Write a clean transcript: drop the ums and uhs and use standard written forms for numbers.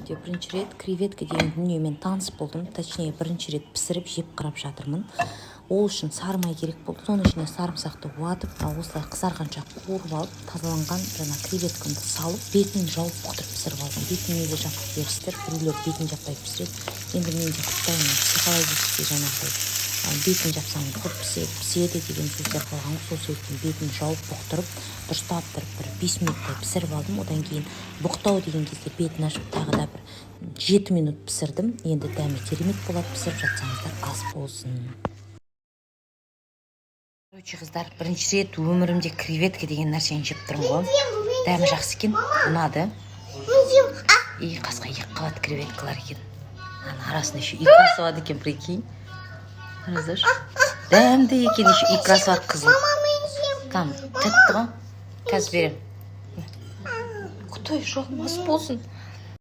өмірімде бірінші рет креветка деген дүниемен таныс болдым. Точнее, бірінші рет пісіріп жеп қарап жатырмын. Ол үшін сары май керек болды. Соның ішіне сарымсақты уатып, осылай қызарғанша қуырып алып, тазаланған жаңа креветкамды салып, бетін жауып бұқтырып пісіріп алдым. Бетін неге жапып берістер, біреулер бетін жаппай пісіреді. Енді мен де құптаймын, психологически жаңағыдай бетін жапсаң көп піседі деген сөздер қалған. Сол себептен бетін жауып бұқтырып, дұрыстап бір 5 минуттай пісіріп алдым. Одан кейін бұқтау деген кезде бетін ашып тағы да бір 7 минут пісірдім. Енді дәмі керемет болады, пісіріп жатсаңыздар ас болсын. Короче, қыздар, бірінші рет өмірімде креветка деген нәрсені жеп тұрмын ғой. Дәмі жақсы екен, ұнады. И қасқа 2 қабат креветкалар екен. Арасында еще икрасы бар екен, прикинь. Қарасаңшы. Дәмді екен, еще икрасы бар қызыл. Там тәтті ғой. Қазір беремін. Құдай, жоғым ас болсын.